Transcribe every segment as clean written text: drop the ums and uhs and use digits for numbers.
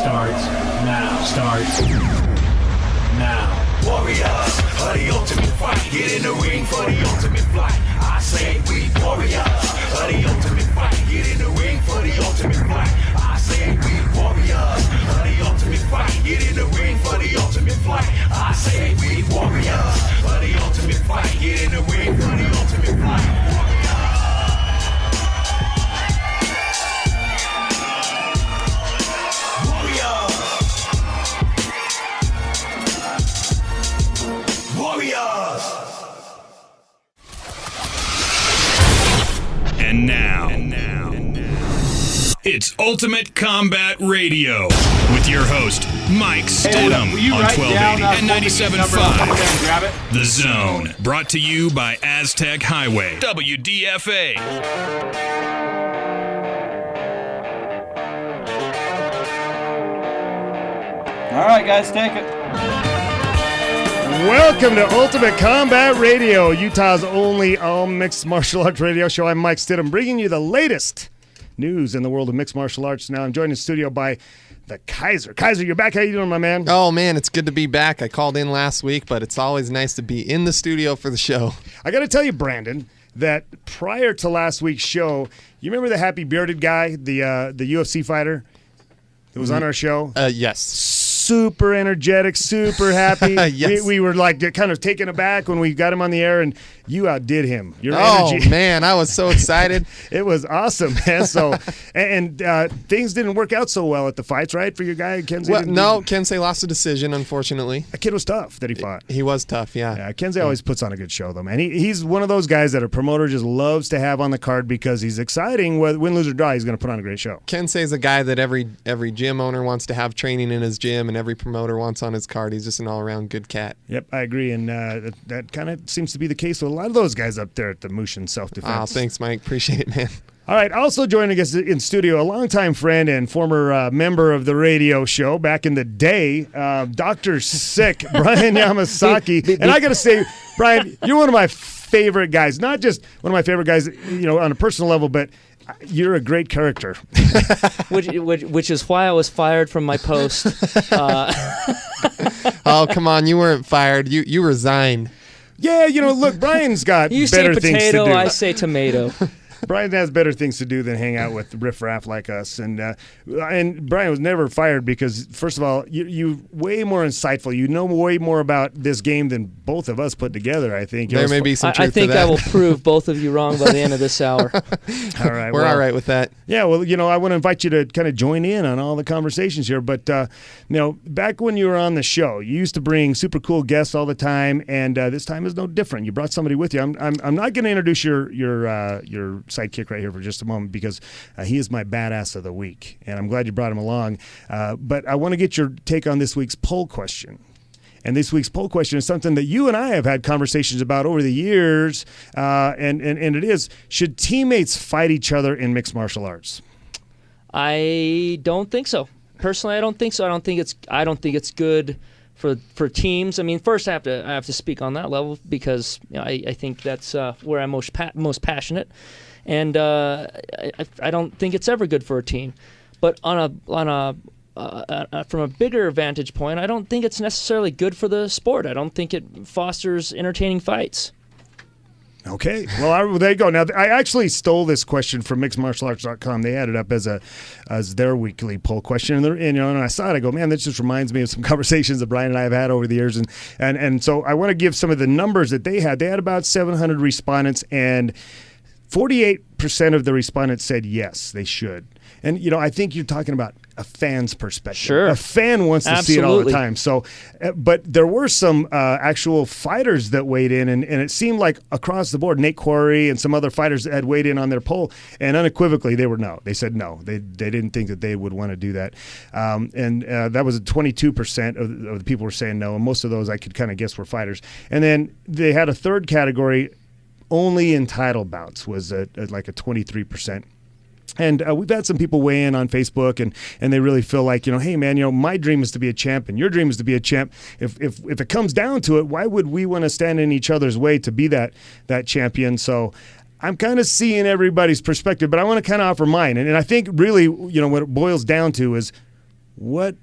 starts now. Warriors of the ultimate fight. Get in the ring for the ultimate fight. I say we warriors of the ultimate fight. Get in the ring for the ultimate fight. I say we warriors of the ultimate fight. Get in the ring for the ultimate fight. I say we warriors of the ultimate fight. Get in the ring for the ultimate fight. And now, it's Ultimate Combat Radio with your host, Mike Stidham on 1280 and 97.5. The Zone, brought to you by Aztec Highway, WDFA. All right, guys, take it. Welcome to Ultimate Combat Radio, Utah's only all-mixed martial arts radio show. I'm Mike Stidham, bringing you the latest news in the world of mixed martial arts. Now I'm joined in the studio by the Kaiser. Kaiser, you're back. How you doing, my man? Oh, man, it's good to be back. I called in last week, but it's always nice to be in the studio for the show. I got to tell you, Brandon, that prior to last week's show, you remember the happy bearded guy, the UFC fighter that was on our show? Yes. Super energetic, super happy. Yes. We were like kind of taken aback when we got him on the air, and you outdid him. Your energy. Oh, man, I was so excited. It was awesome, man. So, and things didn't work out so well at the fights, right, for your guy, Kenzie? Well, no, Kensei lost a decision, unfortunately. That kid was tough that he fought. He was tough, yeah. Yeah, Kenzie always puts on a good show, though, man. He's one of those guys that a promoter just loves to have on the card because he's exciting. Win, lose, or draw, he's going to put on a great show. Kensei's a guy that every gym owner wants to have training in his gym, and every promoter wants on his card. He's just an all-around good cat. Yep, I agree, and that kind of seems to be the case with a lot of those guys up there at the Mushin Self-Defense. Oh, thanks, Mike. Appreciate it, man. All right, also joining us in studio, a longtime friend and former member of the radio show back in the day, Dr. Sick, Brian Yamasaki. And I got to say, Brian, you're one of my favorite guys. Not just one of my favorite guys, on a personal level, but you're a great character. which is why I was fired from my post. Oh, come on. You weren't fired. You resigned. Yeah, look, Brian's got you better say things to potato, do. I say tomato. Brian has better things to do than hang out with riffraff like us. And Brian was never fired because, first of all, you're way more insightful. You know way more about this game than both of us put together, I think. There may be some truth I think to that. I will prove both of you wrong by the end of this hour. All right. We're all right with that. Yeah, well, I want to invite you to kind of join in on all the conversations here. But, back when you were on the show, you used to bring super cool guests all the time, and this time is no different. You brought somebody with you. I'm not going to introduce your sidekick right here for just a moment because he is my badass of the week, and I'm glad you brought him along. But I want to get your take on this week's poll question. And this week's poll question is something that you and I have had conversations about over the years, and it is, should teammates fight each other in mixed martial arts? I don't think so. Personally, I don't think so. I don't think it's good for teams. I mean, first I have to speak on that level because I think that's where I'm most passionate, and I don't think it's ever good for a team. But from a bigger vantage point, I don't think it's necessarily good for the sport. I don't think it fosters entertaining fights. Okay. Well, there you go. Now, I actually stole this question from mixedmartialarts.com. They had it up as their weekly poll question. And I saw it. I go, man, this just reminds me of some conversations that Brian and I have had over the years. And so I want to give some of the numbers that they had. They had about 700 respondents, and 48% of the respondents said yes, they should. And, I think you're talking about a fan's perspective. Sure. A fan wants to see it all the time. So, but there were some actual fighters that weighed in, and it seemed like across the board, Nate Quarry and some other fighters had weighed in on their poll, and unequivocally, they were no. They said no. They didn't think that they would want to do that. And that was 22% of the people were saying no, and most of those I could kind of guess were fighters. And then they had a third category, only in title bouts, was like a 23%. And we've had some people weigh in on Facebook, and they really feel like, hey, man, my dream is to be a champ, and your dream is to be a champ. If it comes down to it, why would we want to stand in each other's way to be that champion? So I'm kind of seeing everybody's perspective, but I want to kind of offer mine. And I think really, what it boils down to is what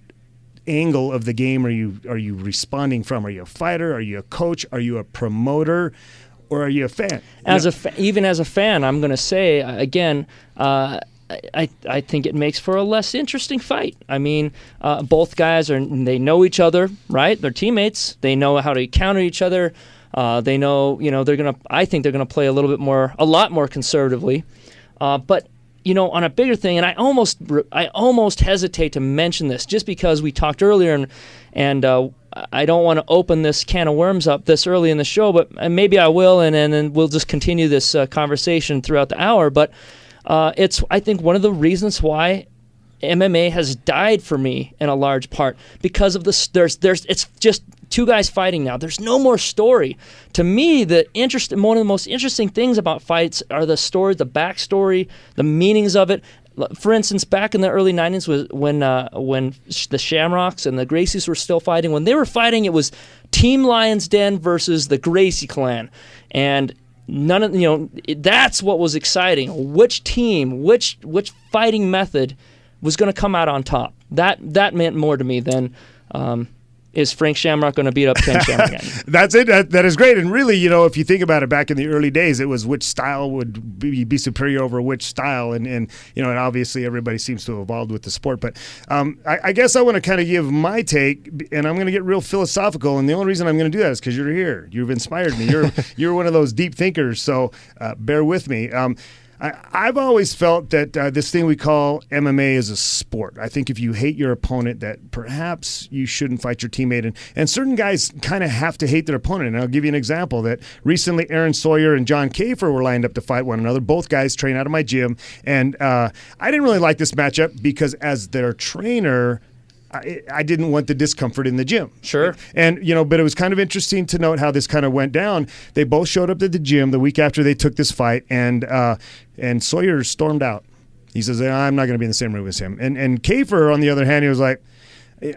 angle of the game are you responding from? Are you a fighter? Are you a coach? Are you a promoter? Or are you a fan? Even as a fan, I'm going to say again, I think it makes for a less interesting fight. I mean, both guys they know each other, right? They're teammates. They know how to counter each other. They know, I think they're gonna play a lot more conservatively. But on a bigger thing, and I almost hesitate to mention this just because we talked earlier, and I don't want to open this can of worms up this early in the show, but maybe I will, and then we'll just continue this conversation throughout the hour. But it's, I think, one of the reasons why MMA has died for me in a large part because of this. It's just two guys fighting now. There's no more story. To me, one of the most interesting things about fights are the story, the backstory, the meanings of it. For instance, back in the early 90s was when the Shamrocks and the Gracies were still fighting. When they were fighting, it was Team Lion's Den versus the Gracie clan. And that's what was exciting. Which team, which fighting method was going to come out on top. That meant more to me than is Frank Shamrock going to beat up Ken Shamrock again? That's it. That is great. And really, if you think about it, back in the early days, it was which style would be superior over which style. And obviously everybody seems to have evolved with the sport. But I guess I want to kind of give my take, and I'm going to get real philosophical. And the only reason I'm going to do that is because you're here. You've inspired me. You're one of those deep thinkers. So bear with me. I've always felt that this thing we call MMA is a sport. I think if you hate your opponent, that perhaps you shouldn't fight your teammate. And certain guys kind of have to hate their opponent. And I'll give you an example that recently Aaron Sawyer and John Kafer were lined up to fight one another. Both guys train out of my gym. And I didn't really like this matchup because as their trainer, I didn't want the discomfort in the gym. Sure. And, but it was kind of interesting to note how this kind of went down. They both showed up at the gym the week after they took this fight, and Sawyer stormed out. He says, I'm not going to be in the same room as him. And Kafer, on the other hand, he was like,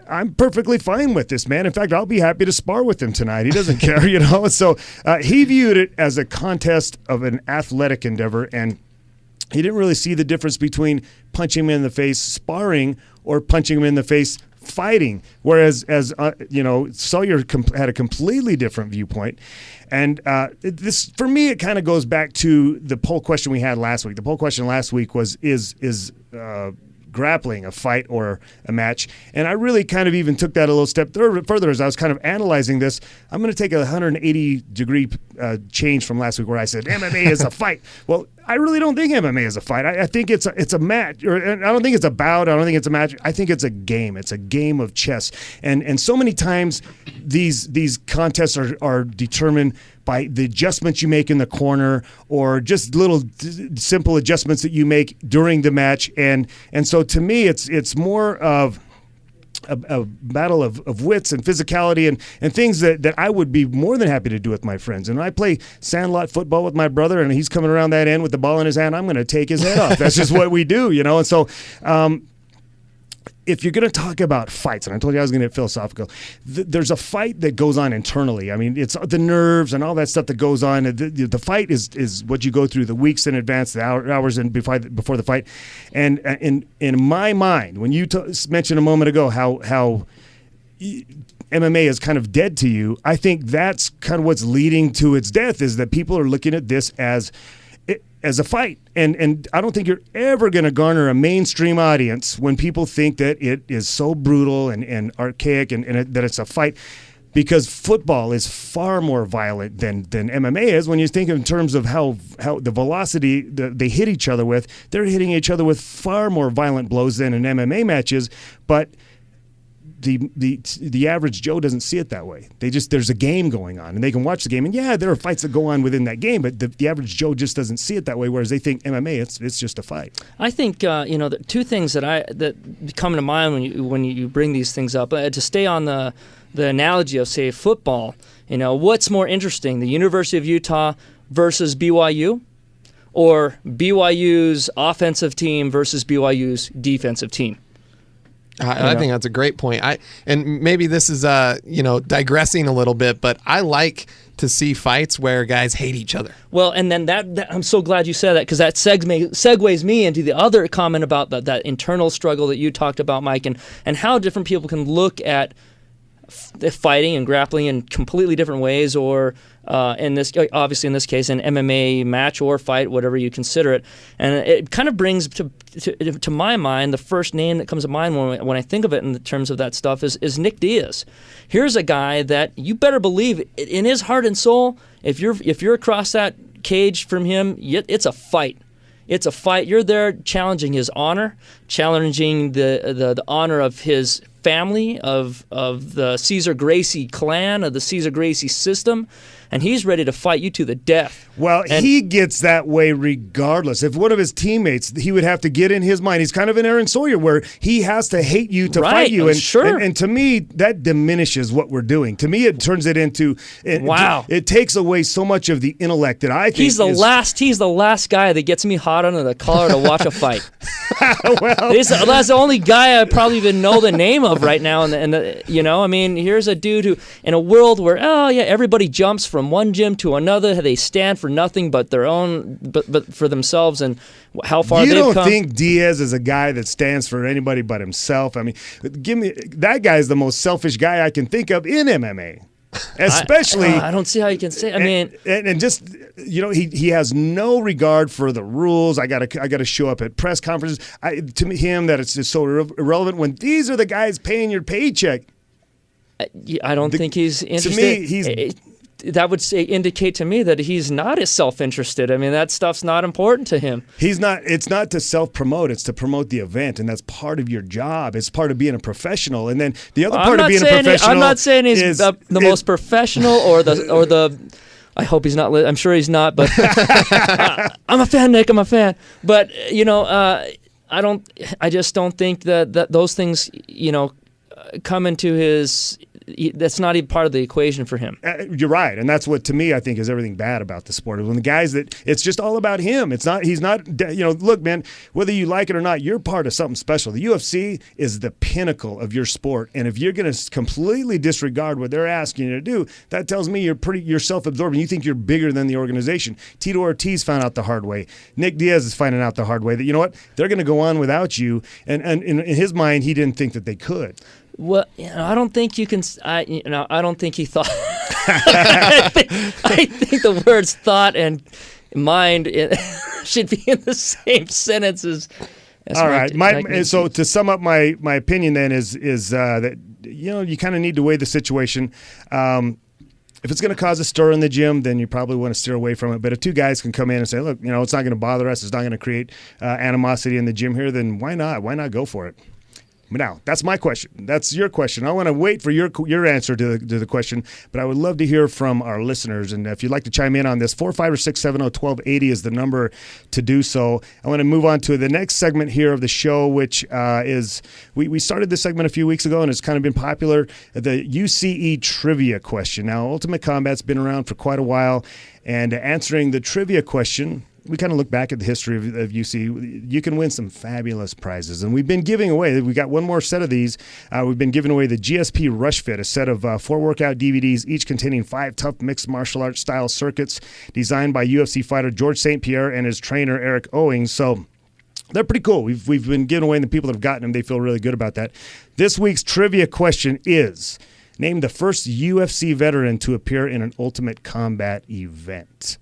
I'm perfectly fine with this, man. In fact, I'll be happy to spar with him tonight. He doesn't care, So he viewed it as a contest of an athletic endeavor, and he didn't really see the difference between punching him in the face sparring or punching him in the face fighting. Whereas, Sawyer had a completely different viewpoint. And this, for me, it kind of goes back to the poll question we had last week. The poll question last week was, is grappling a fight or a match? And I really kind of even took that a little step further as I was kind of analyzing this. I'm going to take a 180-degree change from last week where I said MMA is a fight. Well, I really don't think MMA is a fight. I think it's a match. Or I don't think it's a bout. I don't think it's a match. I think it's a game. It's a game of chess. And so many times these contests are determined by the adjustments you make in the corner or just little simple adjustments that you make during the match. And so to me, it's more of a battle of wits and physicality and things that I would be more than happy to do with my friends. And when I play sandlot football with my brother and he's coming around that end with the ball in his hand, I'm going to take his head off. That's just what we do, And so if you're going to talk about fights, and I told you I was going to get philosophical, there's a fight that goes on internally. I mean, it's the nerves and all that stuff that goes on. The fight is what you go through the weeks in advance, the hours in before the fight. And in my mind, when you mentioned a moment ago how MMA is kind of dead to you, I think that's kind of what's leading to its death, is that people are looking at this as a fight. And I don't think you're ever going to garner a mainstream audience when people think that it is so brutal and archaic and that it's a fight, because football is far more violent than MMA is. When you think in terms of how the velocity they hit each other with, they're hitting each other with far more violent blows than an MMA match is. But the average Joe doesn't see it that way. There's a game going on, and they can watch the game, and there are fights that go on within that game, but the average Joe just doesn't see it that way. Whereas they think MMA, it's just a fight. I think the two things that come to mind when you bring these things up, to stay on the analogy of, say, football. What's more interesting, the University of Utah versus BYU, or BYU's offensive team versus BYU's defensive team? I think that's a great point. And maybe this is digressing a little bit, but I like to see fights where guys hate each other. Well, and then that I'm so glad you said that, because that segues me into the other comment about that internal struggle that you talked about, Mike, and how different people can look at fighting and grappling in completely different ways, or in this case, an MMA match or fight, whatever you consider it. And it kind of brings to my mind, the first name that comes to mind when I think of it in terms of that stuff is Nick Diaz. Here's a guy that you better believe in his heart and soul, if you're across that cage from him, it's a fight. It's a fight. You're there challenging his honor, challenging the honor of his family, of the Cesar Gracie clan, of the Cesar Gracie system, and he's ready to fight you to the death. Well, he gets that way regardless. If one of his teammates, he would have to get in his mind. He's kind of an Aaron Sawyer where he has to hate you to fight you. And to me, that diminishes what we're doing. To me, it turns it into it takes away so much of the intellect that I think he's the last guy that gets me hot under the collar to watch a fight. Well, that's the only guy I probably even know the name of right now. Here's a dude who, in a world where everybody jumps from one gym to another, they stand for nothing but their own, but for themselves, and how far they've come. You don't think Diaz is a guy that stands for anybody but himself? I mean, that guy is the most selfish guy I can think of in MMA. Especially, I don't see how you can say. I mean, and just he has no regard for the rules. I gotta show up at press conferences. To him, that it's just so irrelevant when these are the guys paying your paycheck. I don't think he's interested. To me, that would indicate to me that he's not as self-interested. I mean, that stuff's not important to him. He's not. It's not to self-promote. It's to promote the event, and that's part of your job. It's part of being a professional. And then the other part of being a professional. I'm not saying he's the most professional or the. I hope he's not. I'm sure he's not. But I'm a fan, Nick. I'm a fan. But I just don't think that those things come into his. That's not even part of the equation for him. You're right, and that's what, to me, I think is everything bad about the sport. When the guys it's just all about him. It's not. He's not. Look, man. Whether you like it or not, you're part of something special. The UFC is the pinnacle of your sport, and if you're going to completely disregard what they're asking you to do, that tells me you're self-absorbed. You think you're bigger than the organization. Tito Ortiz found out the hard way. Nick Diaz is finding out the hard way that they're going to go on without you, and in his mind, he didn't think that they could. Well, I don't think you can. I don't think he thought. I think the words "thought" and "mind" should be in the same sentences. All right. So to sum up my opinion, then is that you kind of need to weigh the situation. If it's going to cause a stir in the gym, then you probably want to steer away from it. But if two guys can come in and say, "Look, it's not going to bother us. It's not going to create animosity in the gym here," then why not? Why not go for it? Now, that's my question. That's your question. I want to wait for your answer to the question, but I would love to hear from our listeners. And if you'd like to chime in on this, 456-700-1280 is the number to do so. I want to move on to the next segment here of the show, which is we started this segment a few weeks ago, and it's kind of been popular, the UCE trivia question. Now, Ultimate Combat's been around for quite a while, and answering the trivia question, we kind of look back at the history of UC. You can win some fabulous prizes. And we've been giving away, we got one more set of these. We've been giving away the GSP Rush Fit, a set of 4 workout DVDs, each containing 5 tough mixed martial arts style circuits designed by UFC fighter George St. Pierre and his trainer Eric Owings. So they're pretty cool. We've been giving away, and the people that have gotten them, they feel really good about that. This week's trivia question is, name the first UFC veteran to appear in an Ultimate Combat event.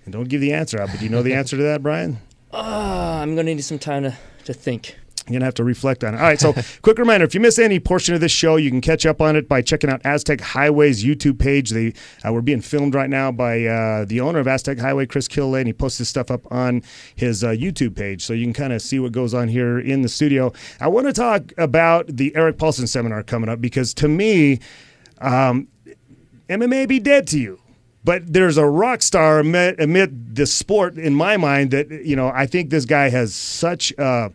And don't give the answer out, but do you know the answer to that, Brian? I'm going to need some time to think. You're going to have to reflect on it. All right, so quick reminder, if you miss any portion of this show, you can catch up on it by checking out Aztec Highway's YouTube page. We're being filmed right now by the owner of Aztec Highway, Chris Killay, and he posts this stuff up on his YouTube page, so you can kind of see what goes on here in the studio. I want to talk about the Eric Paulson seminar coming up because, to me, MMA be dead to you. But there's a rock star amid the sport in my mind that, I think this guy has such a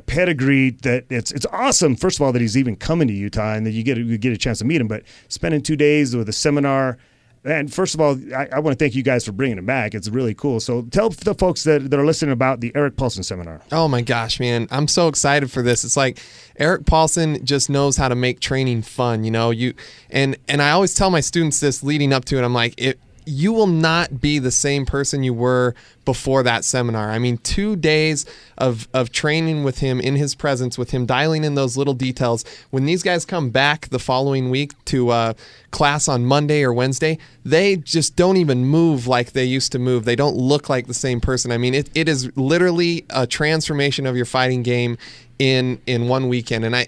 pedigree that it's awesome. First of all, that he's even coming to Utah and that you get a chance to meet him. But spending 2 days with a seminar, And first of all, I want to thank you guys for bringing it back. It's really cool. So tell the folks that are listening about the Eric Paulson seminar. Oh my gosh, man. I'm so excited for this. It's like Eric Paulson just knows how to make training fun, and I always tell my students this leading up to it. I'm like, you will not be the same person you were before that seminar. I mean, 2 days of training with him in his presence, with him dialing in those little details. When these guys come back the following week to class on Monday or Wednesday, they just don't even move like they used to move. They don't look like the same person. I mean, it is literally a transformation of your fighting game in 1 weekend. And I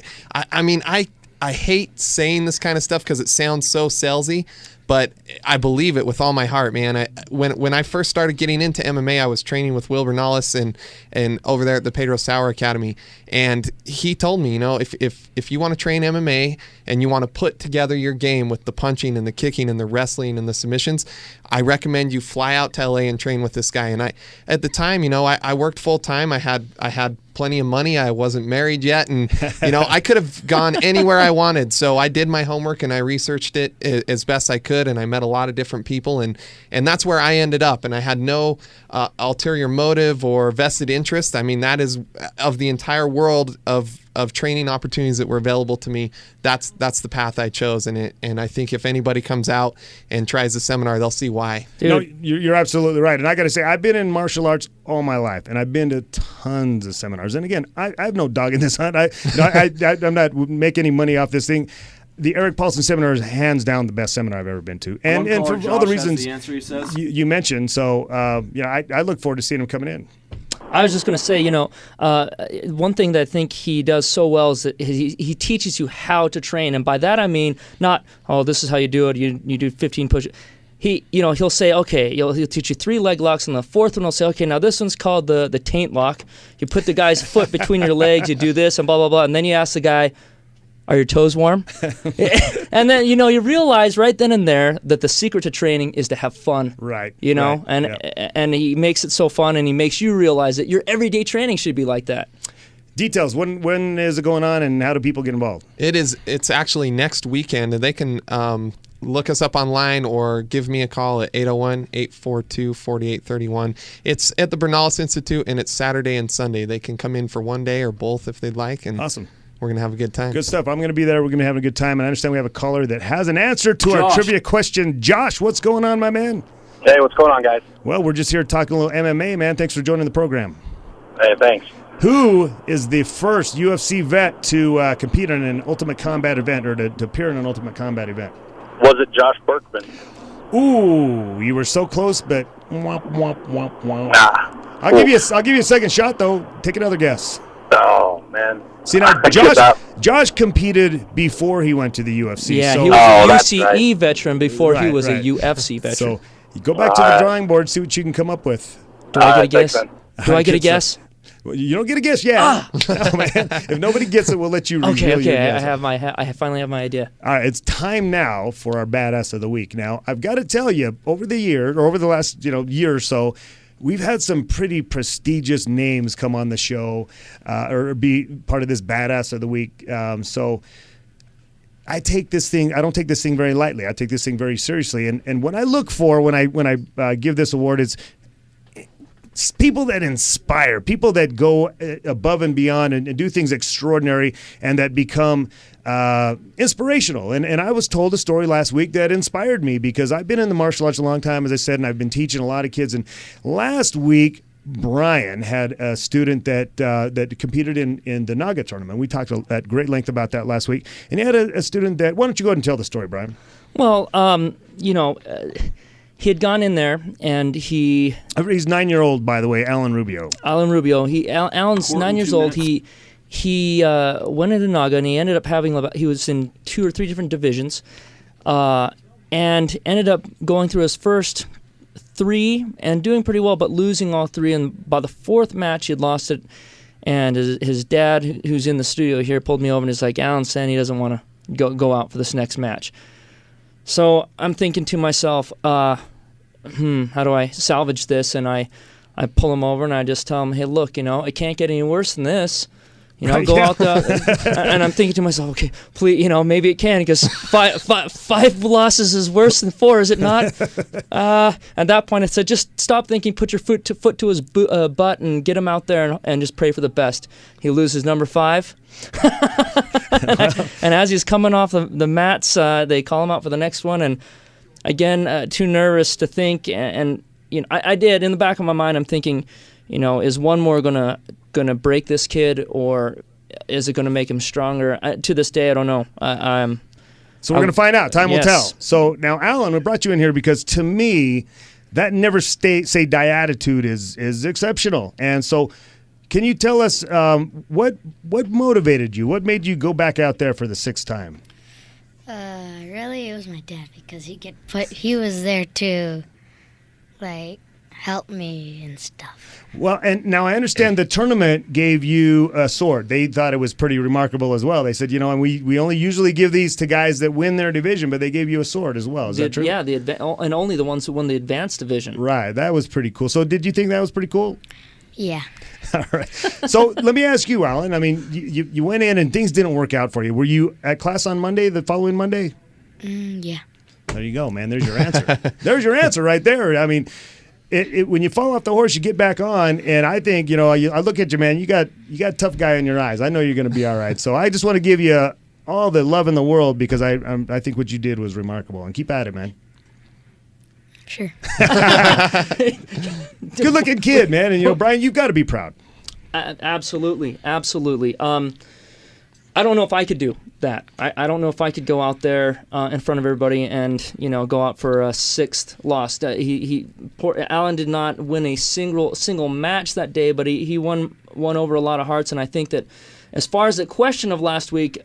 hate saying this kind of stuff because it sounds so salesy, but I believe it with all my heart, man. When I first started getting into MMA, I was training with Will Bernales and over there at the Pedro Sauer Academy, and he told me, if you want to train MMA and you want to put together your game with the punching and the kicking and the wrestling and the submissions, I recommend you fly out to LA and train with this guy. And at the time, I worked full time. I had plenty of money. I wasn't married yet, and I could have gone anywhere I wanted. So I did my homework and I researched it as best I could, and I met a lot of different people, and that's where I ended up. And I had no ulterior motive or vested interest. I mean, that is of the entire world of training opportunities that were available to me. That's the path I chose, and I think if anybody comes out and tries the seminar, they'll see why. You're absolutely right. And I got to say, I've been in martial arts all my life, and I've been to tons of seminars. And again, I have no dog in this hunt. I'm not making any money off this thing. The Eric Paulson seminar is hands down the best seminar I've ever been to, and for all the reasons you mentioned. So I look forward to seeing him coming in. I was just going to say, one thing that I think he does so well is that he teaches you how to train, and by that I mean not, this is how you do it. You do 15 push-ups. He'll say, okay, he'll teach you 3 leg locks, and the fourth one he'll say, okay, now this one's called the taint lock. You put the guy's foot between your legs, you do this, and blah blah blah, and then you ask the guy, are your toes warm? And then, you realize right then and there that the secret to training is to have fun. Right. And he makes it so fun, and he makes you realize that your everyday training should be like that. Details, when is it going on, and how do people get involved? It's actually next weekend, and they can look us up online or give me a call at 801-842-4831. It's at the Bernales Institute, and it's Saturday and Sunday. They can come in for one day or both if they'd like. And awesome. We're going to have a good time. Good stuff. I'm going to be there. We're going to have a good time. And I understand we have a caller that has an answer to our trivia question. Josh, what's going on, my man? Hey, what's going on, guys? Well, we're just here talking a little MMA, man. Thanks for joining the program. Hey, thanks. Who is the first UFC vet to compete in an Ultimate Combat event, or to appear in an Ultimate Combat event? Was it Josh Berkman? Ooh, you were so close, but womp, womp, womp, womp. Nah. I'll give you a second shot, though. Take another guess. Oh, man. See, now, Josh competed before he went to the UFC. Yeah, so, he was a UCE veteran before he was a UFC veteran. So you go back to the drawing board, see what you can come up with. Do I get a guess? Do I get a guess? Well, you don't get a guess yet. No, man. If nobody gets it, we'll let you reveal your guess. I finally have my idea. All right, it's time now for our Badass of the Week. Now, I've got to tell you, over the last year or so, we've had some pretty prestigious names come on the show or be part of this Badass of the Week. So I don't take this thing very lightly. I take this thing very seriously. And what I look for when I give this award is people that inspire, people that go above and beyond and do things extraordinary and that become inspirational. And I was told a story last week that inspired me because I've been in the martial arts a long time, as I said, and I've been teaching a lot of kids. And last week, Brian had a student that competed in the Naga tournament. We talked at great length about that last week. And he had a student that, why don't you go ahead and tell the story, Brian? Well, he had gone in there, and he's 9-year-old, by the way, Alan Rubio. Alan Rubio. Alan's 9 years old. He went into Naga, and he ended up he was in 2 or 3 different divisions, and ended up going through his first 3 and doing pretty well, but losing all 3. And by the 4th match, he had lost it. And his dad, who's in the studio here, pulled me over and he's like, Alan's saying he doesn't want to go out for this next match. So I'm thinking to myself, how do I salvage this? And I pull him over and I just tell him, hey, look, it can't get any worse than this. Go out there, and I'm thinking to myself, okay, please, maybe it can, because five losses is worse than 4, is it not? At that point, I said, just stop thinking, put your foot to his butt, and get him out there and just pray for the best. He loses number 5. And as he's coming off the mats, they call him out for the next one, and again, too nervous to think, and I did, in the back of my mind, I'm thinking, is one more gonna break this kid, or is it gonna make him stronger? To this day, I don't know. So we're gonna find out. Time will tell. So now, Alan, we brought you in here because, to me, that never say die attitude is exceptional. And so, can you tell us what motivated you? What made you go back out there for the 6th time? Really, it was my dad, because he was there to, help me and stuff. Well, and now I understand the tournament gave you a sword. They thought it was pretty remarkable as well. They said, and we only usually give these to guys that win their division, but they gave you a sword as well. Is that true? Yeah, and only the ones who won the advanced division. Right, that was pretty cool. So did you think that was pretty cool? Yeah. All right. So let me ask you, Alan. I mean, you went in and things didn't work out for you. Were you at class on Monday, the following Monday? Yeah. There you go, man. There's your answer. There's your answer right there. I mean, when you fall off the horse, you get back on, and I think, I look at you, man. You got a tough guy in your eyes. I know you're going to be all right. So I just want to give you all the love in the world, because I think what you did was remarkable, and keep at it, man. Sure. Good-looking kid, man, and Brian, you've got to be proud. Absolutely. I don't know if I could do that. I don't know if I could go out there in front of everybody and go out for a 6th loss. Alan did not win a single match that day, but he won over a lot of hearts. And I think that as far as the question of last week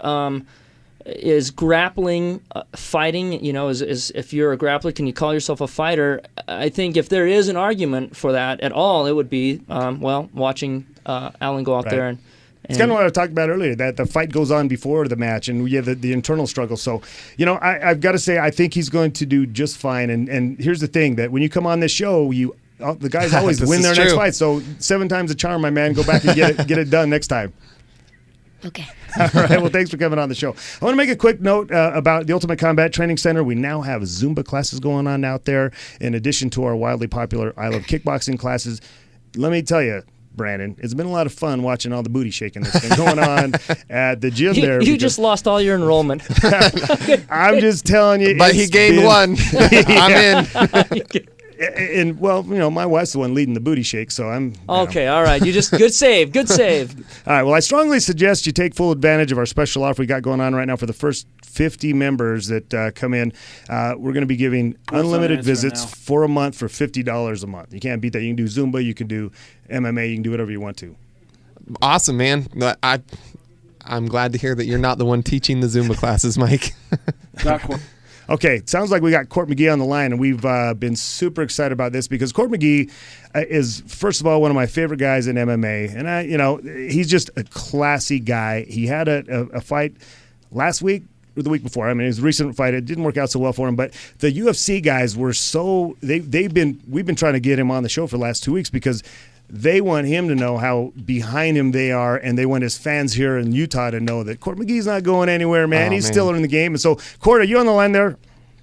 is grappling, fighting. Is if you're a grappler, can you call yourself a fighter? I think if there is an argument for that at all, it would be watching Alan go out there and. It's kind of what I talked about earlier, that the fight goes on before the match, and we have the internal struggle. So, I've got to say, I think he's going to do just fine. And here's the thing, that when you come on this show, the guys always win their next fight. So 7 times a charm, my man. Go back and get it done next time. Okay. All right. Well, thanks for coming on the show. I want to make a quick note about the Ultimate Combat Training Center. We now have Zumba classes going on out there, in addition to our wildly popular I Love Kickboxing classes. Let me tell you, Brandon, it's been a lot of fun watching all the booty shaking that's been going on at the gym there. You just lost all your enrollment. I'm just telling you. But he gained one. I'm in. And my wife's the one leading the booty shake, so I'm okay. All right, you just good save. All right. Well, I strongly suggest you take full advantage of our special offer we got going on right now for the first 50 members that come in. We're going to be giving unlimited visits for a month for $50 a month. You can't beat that. You can do Zumba, you can do MMA, you can do whatever you want to. Awesome, man. I'm glad to hear that you're not the one teaching the Zumba classes, Mike. Okay, sounds like we got Court McGee on the line, and we've been super excited about this because Court McGee is, first of all, one of my favorite guys in MMA, and he's just a classy guy. He had a fight last week or the week before. I mean, it was a recent fight. It didn't work out so well for him, but the UFC guys were we've been trying to get him on the show for the last 2 weeks because they want him to know how behind him they are, and they want his fans here in Utah to know that Court McGee's not going anywhere, man. He's still in the game. And so, Court, are you on the line there?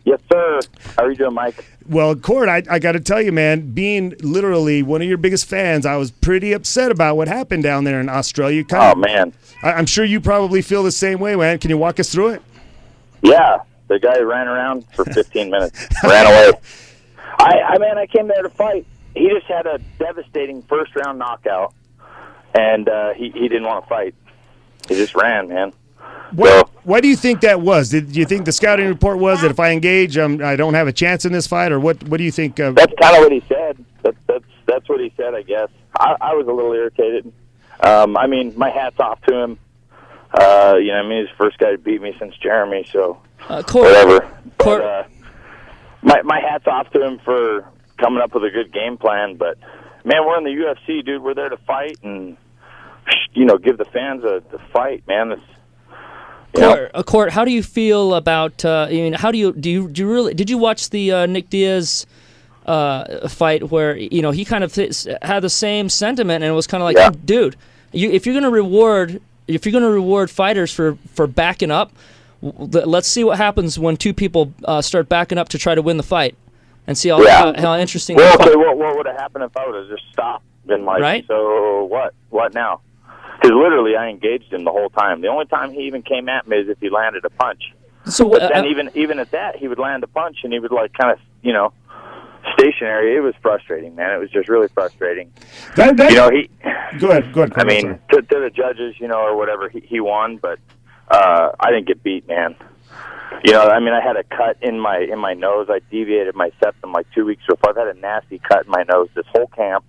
Yes, sir. How are you doing, Mike? Well, Court, I got to tell you, man, being literally one of your biggest fans, I was pretty upset about what happened down there in Australia. Man. I'm sure you probably feel the same way, man. Can you walk us through it? Yeah. The guy ran around for 15 minutes. Ran away. I came there to fight. He just had a devastating first-round knockout, and he didn't want to fight. He just ran, man. Why do you think that was? Do you think the scouting report was that if I engage, I don't have a chance in this fight, or what do you think? That's kind of what he said. That's what he said, I guess. I was a little irritated. My hat's off to him. He's the first guy to beat me since Jeremy, so whatever. But, my hat's off to him for coming up with a good game plan, but man, we're in the UFC, dude. We're there to fight and give the fans the fight, man. Court, how do you feel about? How do you really? Did you watch the Nick Diaz fight where he kind of had the same sentiment and it was kind of like, dude, if you're going to reward reward fighters for backing up, let's see what happens when two people start backing up to try to win the fight, and see how interesting. Well, okay, what would have happened if I would have just stopped? Been like, right? So what now? Because literally, I engaged him the whole time. The only time he even came at me is if he landed a punch. So, but then even at that, he would land a punch and he would like kind of stationary. It was frustrating, man. It was just really frustrating. Go ahead. I mean, to the judges, or whatever, he won, but I didn't get beat, man. I mean, I had a cut in my nose. I deviated my septum like 2 weeks before. I've had a nasty cut in my nose this whole camp,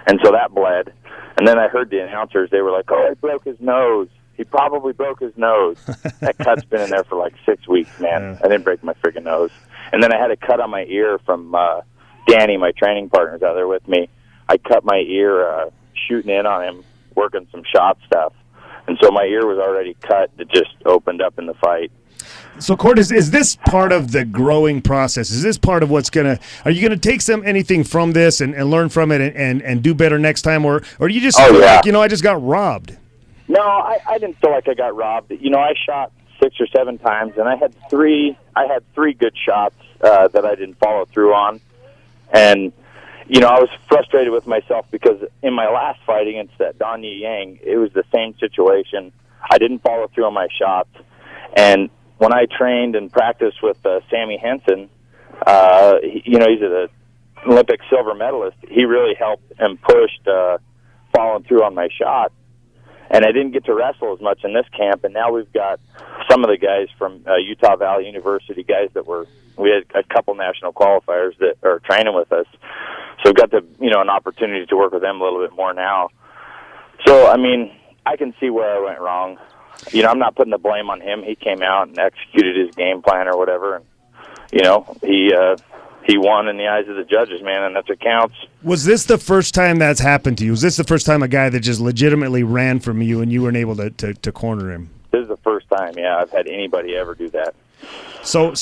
and so that bled. And then I heard the announcers. They were like, "Oh, he broke his nose. He probably broke his nose." That cut's been in there for like 6 weeks, man. Yeah. I didn't break my freaking nose. And then I had a cut on my ear from Danny, my training partner's out there with me. I cut my ear shooting in on him, working some shot stuff. And so my ear was already cut. It just opened up in the fight. So, Court, is this part of the growing process? Is this part of what's are you going to take anything from this and learn from it and do better next time? Or do you just feel like, I just got robbed? No, I didn't feel like I got robbed. I shot 6 or 7 times, and I had three good shots that I didn't follow through on. And, I was frustrated with myself because in my last fight against that Don Yi Yang, it was the same situation. I didn't follow through on my shots. And when I trained and practiced with Sammy Henson, he's an Olympic silver medalist. He really helped and pushed following through on my shot. And I didn't get to wrestle as much in this camp. And now we've got some of the guys from Utah Valley University, guys we had a couple national qualifiers that are training with us. So we've got an opportunity to work with them a little bit more now. So, I mean, I can see where I went wrong. I'm not putting the blame on him. He came out and executed his game plan or whatever. And, he won in the eyes of the judges, man, and that's what counts. Was this the first time that's happened to you? Was this the first time a guy that just legitimately ran from you and you weren't able to corner him? This is the first time, I've had anybody ever do that. So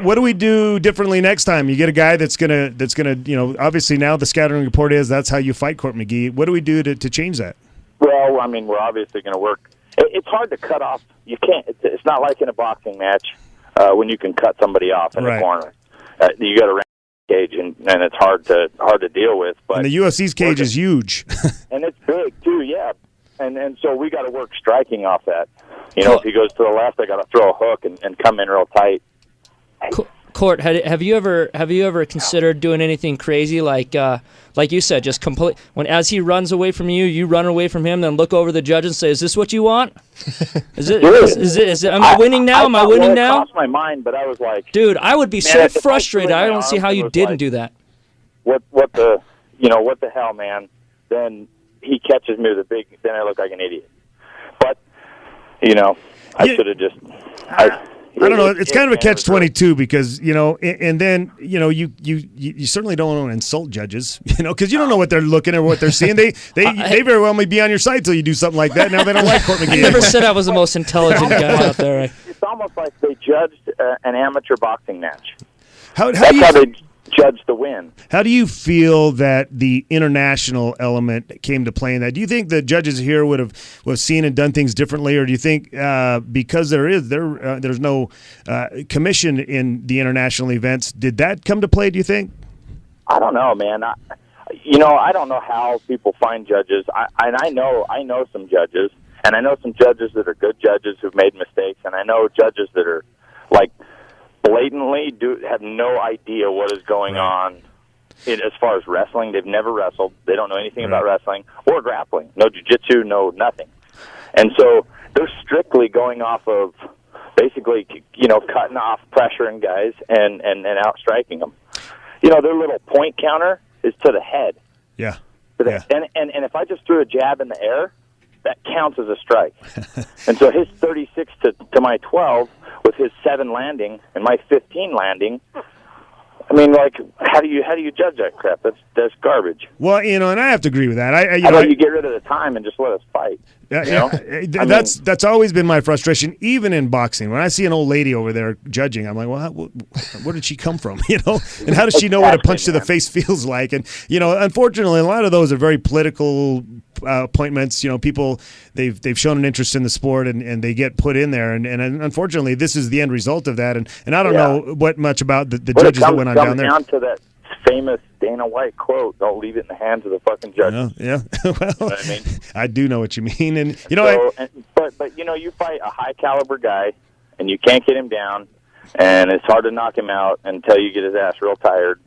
what do we do differently next time? You get a guy that's gonna obviously now the scouting report is that's how you fight Court McGee. What do we do to change that? Well, I mean, we're obviously going to work. It's hard to cut off. You can't. It's not like in a boxing match when you can cut somebody off in the corner. You got to run the cage, and it's hard to deal with. But and the UFC's cage is huge, and it's big too. Yeah, and so we got to work striking off that. If he goes to the left, I got to throw a hook and come in real tight. Court, have you ever considered doing anything crazy like you said, just complete as he runs away from you, you run away from him, then look over the judge and say, "Is this what you want? Is it? Am I winning now? Am I winning now?" It crossed my mind, but I was like, "Dude, I would be so frustrated. I don't see how you didn't do that." What the hell, man? Then he catches me with then I look like an idiot. But I should have just. I don't know. It's kind of a catch-22 because and then you certainly don't want to insult judges, because you don't know what they're looking at or what they're seeing. They very well may be on your side till you do something like that. Now they don't like Court McGee. I never said I was the most intelligent guy out there. It's almost like they judged an amateur boxing match. That's how they judge the win. How do you feel that the international element came to play in that? Do you think the judges here would have seen and done things differently, or do you think because there's no commission in the international events, did that come to play? Do you think? I don't know, man. I don't know how people find judges. I know some judges, and I know some judges that are good judges who've made mistakes, and I know judges that are like blatantly have no idea what is going on as far as wrestling. They've never wrestled. They don't know anything about wrestling or grappling. No jiu-jitsu, no nothing. And so they're strictly going off of basically, cutting off, pressuring guys and out-striking them. Their little point counter is to the head. Yeah. And if I just threw a jab in the air, that counts as a strike. And so his 36 to my 12 with his 7 landing and my 15 landing, I mean, like, how do you judge that crap? That's garbage. Well, and I have to agree with that. How about you get rid of the time and just let us fight? That's always been my frustration, even in boxing. When I see an old lady over there judging, I'm like, well, where did she come from? And how does she know what a punch to the face feels like? And unfortunately, a lot of those are very political appointments. People they've shown an interest in the sport and they get put in there. And unfortunately, this is the end result of that. And I don't know what much about the judges that went on down there. Down to that famous Dana White quote, "Don't leave it in the hands of the fucking judges." Yeah. Well, you know what I mean? I do know what you mean. And but you fight a high caliber guy and you can't get him down, and it's hard to knock him out until you get his ass real tired.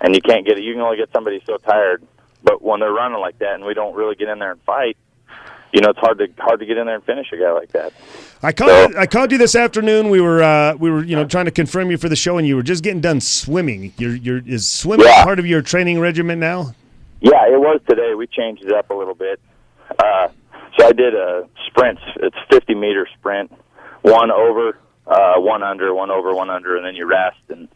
And you can't get it. You can only get somebody so tired. But when they're running like that, and we don't really get in there and fight, it's hard to get in there and finish a guy like that. I called you this afternoon. We were trying to confirm you for the show, and you were just getting done swimming. Is swimming part of your training regimen now? Yeah, it was today. We changed it up a little bit. So I did a sprint. It's 50-meter sprint, one over, one under, one over, one under, and then you rest and.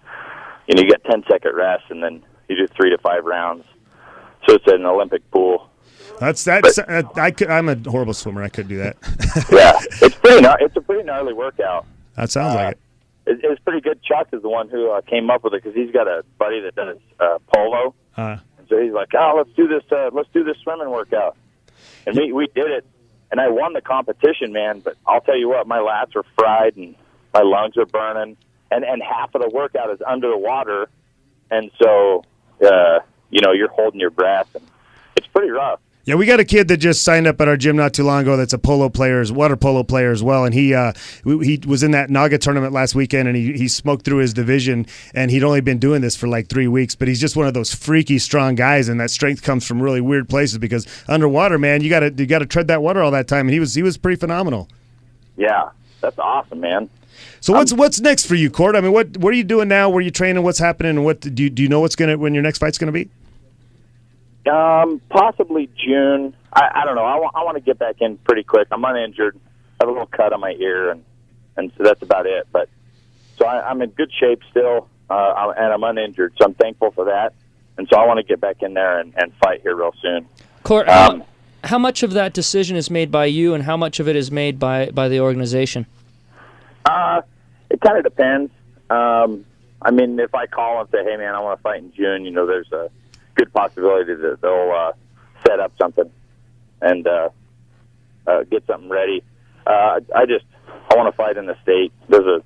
You get 10-second rest, and then you do 3 to 5 rounds. So it's an Olympic pool. I'm a horrible swimmer. I couldn't do that. Yeah, it's a pretty gnarly workout. That sounds like it. It's pretty good. Chuck is the one who came up with it because he's got a buddy that does polo. And so he's like, let's do this swimming workout. And we did it, and I won the competition, man. But I'll tell you what, my lats are fried and my lungs are burning. And half of the workout is under the water, and so you're holding your breath, and it's pretty rough. Yeah, we got a kid that just signed up at our gym not too long ago. That's a water polo player as well, and he was in that Naga tournament last weekend, and he smoked through his division, and he'd only been doing this for like 3 weeks, but he's just one of those freaky strong guys, and that strength comes from really weird places because underwater, man, you got to tread that water all that time, and he was pretty phenomenal. Yeah, that's awesome, man. So what's next for you, Court? I mean, what are you doing now? Where are you training? What's happening? And what do you know when your next fight's going to be? Possibly June. I don't know. I want to get back in pretty quick. I'm uninjured. I have a little cut on my ear, and so that's about it. But so I'm in good shape still, and I'm uninjured. So I'm thankful for that. And so I want to get back in there and fight here real soon. Court, how much of that decision is made by you, and how much of it is made by the organization? It kind of depends. I mean, if I call and say, "Hey, man, I want to fight in June," there's a good possibility that they'll set up something and get something ready. I want to fight in the state. There's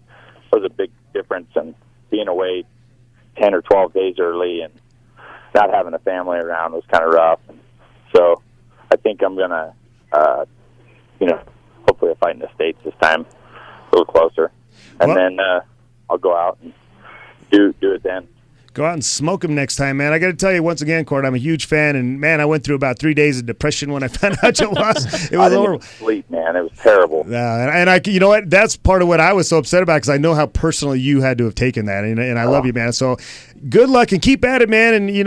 a big difference in being away 10 or 12 days early and not having a family around was kind of rough. So I think I'm gonna, hopefully, fight in the States this time, a little closer, and then I'll go out and do it then. Go out and smoke them next time, man. I got to tell you once again, Court, I'm a huge fan, and man, I went through about 3 days of depression when I found out you lost. It was horrible. I didn't sleep, man. It was terrible. And you know what? That's part of what I was so upset about because I know how personally you had to have taken that, and I love you, man. So good luck and keep at it, man. And you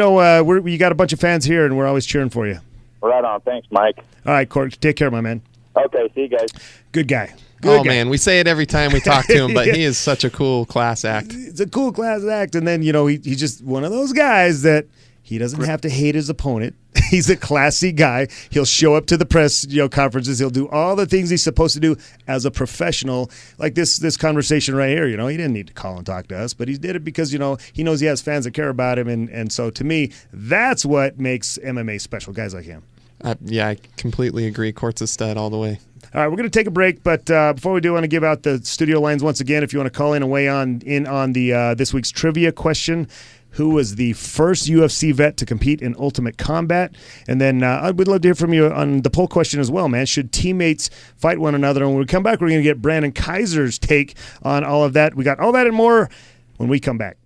got a bunch of fans here, and we're always cheering for you. Right on. Thanks, Mike. All right, Court. Take care, my man. Okay. See you guys. Good guy. Man, we say it every time we talk to him, but he is such a cool class act. It's a cool class act, and then he's just one of those guys that he doesn't have to hate his opponent. He's a classy guy. He'll show up to the press conferences. He'll do all the things he's supposed to do as a professional, like this conversation right here. He didn't need to call and talk to us, but he did it because he knows he has fans that care about him, and so to me, that's what makes MMA special. Guys like him. I completely agree. Court's a stud all the way. All right, we're going to take a break, but before we do, I want to give out the studio lines once again. If you want to call in and weigh on the this week's trivia question, who was the first UFC vet to compete in Ultimate Combat? And then I would love to hear from you on the poll question as well, man. Should teammates fight one another? And when we come back, we're going to get Brandon Kaiser's take on all of that. We got all that and more when we come back.